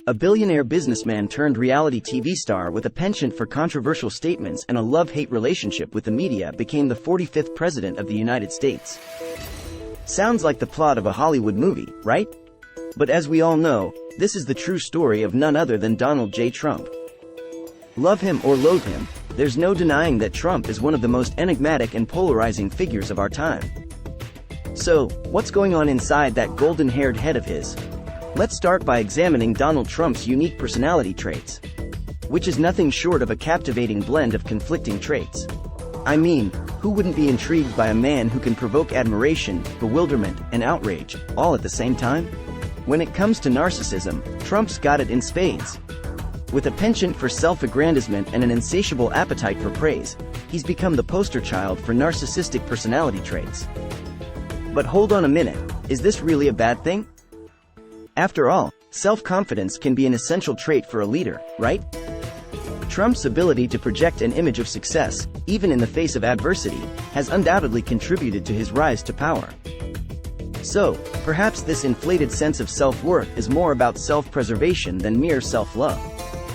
A billionaire businessman turned reality TV star with a penchant for controversial statements and a love-hate relationship with the media became the 45th President of the United States. Sounds like the plot of a Hollywood movie, right? But as we all know, this is the true story of none other than Donald J. Trump. Love him or loathe him, there's no denying that Trump is one of the most enigmatic and polarizing figures of our time. So, what's going on inside that golden-haired head of his? Let's start by examining Donald Trump's unique personality traits, which is nothing short of a captivating blend of conflicting traits. I mean, who wouldn't be intrigued by a man who can provoke admiration, bewilderment, and outrage, all at the same time? When it comes to narcissism, Trump's got it in spades. With a penchant for self-aggrandizement and an insatiable appetite for praise, he's become the poster child for narcissistic personality traits. But hold on a minute, is this really a bad thing? After all, self-confidence can be an essential trait for a leader, right? Trump's ability to project an image of success, even in the face of adversity, has undoubtedly contributed to his rise to power. So, perhaps this inflated sense of self-worth is more about self-preservation than mere self-love.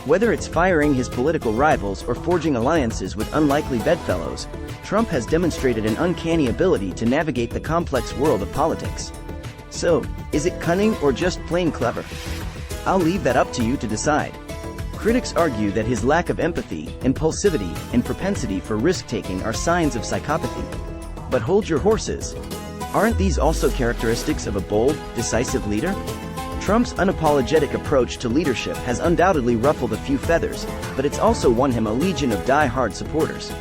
Whether it's firing his political rivals or forging alliances with unlikely bedfellows, Trump has demonstrated an uncanny ability to navigate the complex world of politics. So, is it cunning or just plain clever? I'll leave that up to you to decide. Critics argue that his lack of empathy, impulsivity, and propensity for risk-taking are signs of psychopathy. But hold your horses. Aren't these also characteristics of a bold, decisive leader? Trump's unapologetic approach to leadership has undoubtedly ruffled a few feathers, but it's also won him a legion of die-hard supporters.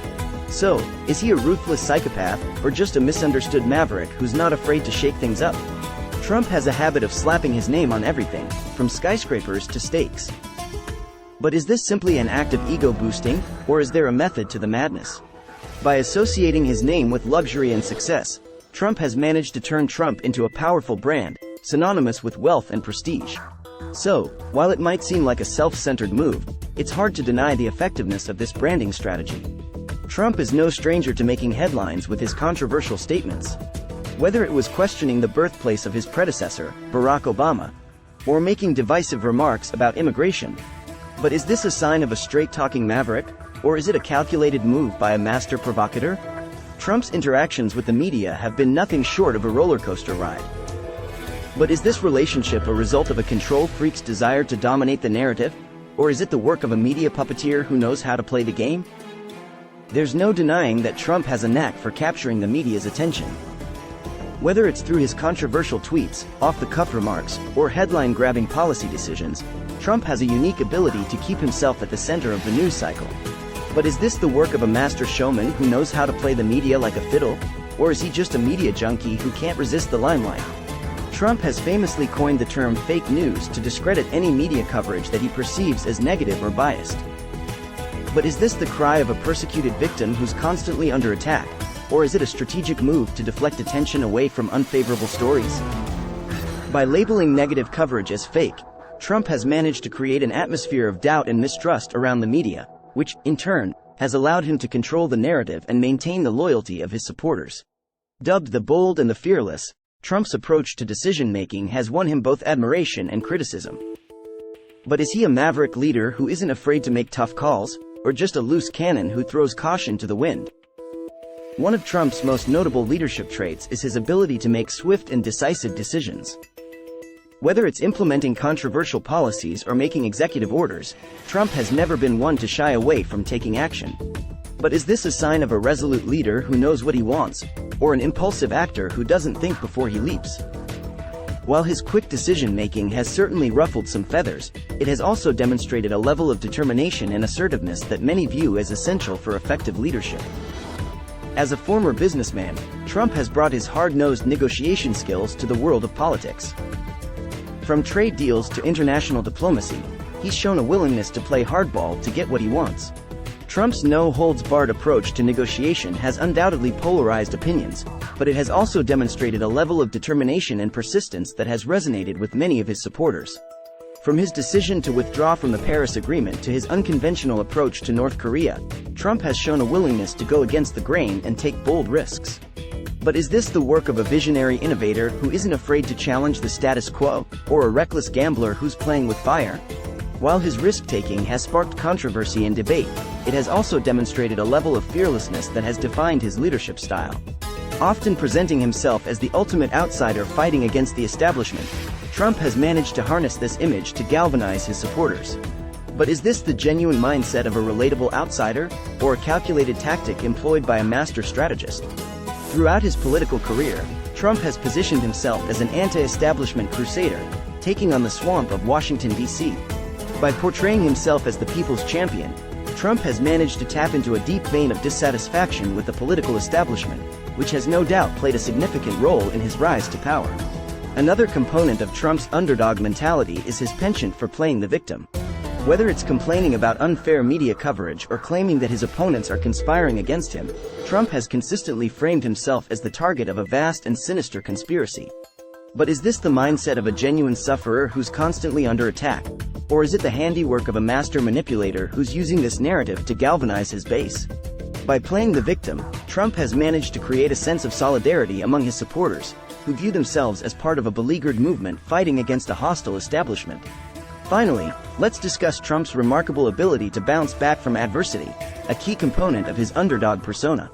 So, is he a ruthless psychopath, or just a misunderstood maverick who's not afraid to shake things up? Trump has a habit of slapping his name on everything, from skyscrapers to steaks. But is this simply an act of ego boosting, or is there a method to the madness? By associating his name with luxury and success, Trump has managed to turn Trump into a powerful brand, synonymous with wealth and prestige. So, while it might seem like a self-centered move, it's hard to deny the effectiveness of this branding strategy. Trump is no stranger to making headlines with his controversial statements. Whether it was questioning the birthplace of his predecessor, Barack Obama, or making divisive remarks about immigration. But is this a sign of a straight-talking maverick, or is it a calculated move by a master provocateur? Trump's interactions with the media have been nothing short of a roller coaster ride. But is this relationship a result of a control freak's desire to dominate the narrative, or is it the work of a media puppeteer who knows how to play the game? There's no denying that Trump has a knack for capturing the media's attention. Whether it's through his controversial tweets, off-the-cuff remarks, or headline-grabbing policy decisions, Trump has a unique ability to keep himself at the center of the news cycle. But is this the work of a master showman who knows how to play the media like a fiddle, or is he just a media junkie who can't resist the limelight? Trump has famously coined the term fake news to discredit any media coverage that he perceives as negative or biased. But is this the cry of a persecuted victim who's constantly under attack? Or is it a strategic move to deflect attention away from unfavorable stories? By labeling negative coverage as fake, Trump has managed to create an atmosphere of doubt and mistrust around the media, which, in turn, has allowed him to control the narrative and maintain the loyalty of his supporters. Dubbed the bold and the fearless, Trump's approach to decision-making has won him both admiration and criticism. But is he a maverick leader who isn't afraid to make tough calls, or just a loose cannon who throws caution to the wind? One of Trump's most notable leadership traits is his ability to make swift and decisive decisions. Whether it's implementing controversial policies or making executive orders, Trump has never been one to shy away from taking action. But is this a sign of a resolute leader who knows what he wants, or an impulsive actor who doesn't think before he leaps? While his quick decision-making has certainly ruffled some feathers, it has also demonstrated a level of determination and assertiveness that many view as essential for effective leadership. As a former businessman, Trump has brought his hard-nosed negotiation skills to the world of politics. From trade deals to international diplomacy, he's shown a willingness to play hardball to get what he wants. Trump's no-holds-barred approach to negotiation has undoubtedly polarized opinions, but it has also demonstrated a level of determination and persistence that has resonated with many of his supporters. From his decision to withdraw from the Paris Agreement to his unconventional approach to North Korea, Trump has shown a willingness to go against the grain and take bold risks. But is this the work of a visionary innovator who isn't afraid to challenge the status quo, or a reckless gambler who's playing with fire? While his risk-taking has sparked controversy and debate, it has also demonstrated a level of fearlessness that has defined his leadership style. Often presenting himself as the ultimate outsider fighting against the establishment, Trump has managed to harness this image to galvanize his supporters. But is this the genuine mindset of a relatable outsider, or a calculated tactic employed by a master strategist? Throughout his political career, Trump has positioned himself as an anti-establishment crusader, taking on the swamp of Washington, D.C. By portraying himself as the people's champion, Trump has managed to tap into a deep vein of dissatisfaction with the political establishment, which has no doubt played a significant role in his rise to power. Another component of Trump's underdog mentality is his penchant for playing the victim. Whether it's complaining about unfair media coverage or claiming that his opponents are conspiring against him, Trump has consistently framed himself as the target of a vast and sinister conspiracy. But is this the mindset of a genuine sufferer who's constantly under attack? Or is it the handiwork of a master manipulator who's using this narrative to galvanize his base? By playing the victim, Trump has managed to create a sense of solidarity among his supporters, who view themselves as part of a beleaguered movement fighting against a hostile establishment. Finally, let's discuss Trump's remarkable ability to bounce back from adversity, a key component of his underdog persona.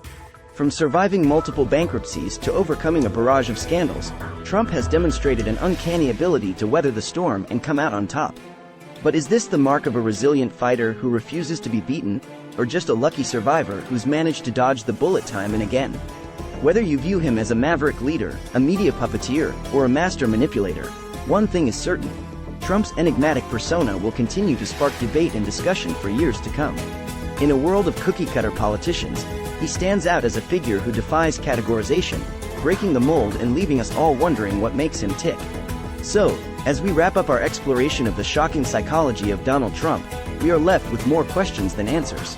From surviving multiple bankruptcies to overcoming a barrage of scandals, Trump has demonstrated an uncanny ability to weather the storm and come out on top. But is this the mark of a resilient fighter who refuses to be beaten, or just a lucky survivor who's managed to dodge the bullet time and again? Whether you view him as a maverick leader, a media puppeteer, or a master manipulator, one thing is certain: Trump's enigmatic persona will continue to spark debate and discussion for years to come. In a world of cookie-cutter politicians, he stands out as a figure who defies categorization, breaking the mold and leaving us all wondering what makes him tick. So, as we wrap up our exploration of the shocking psychology of Donald Trump, we are left with more questions than answers.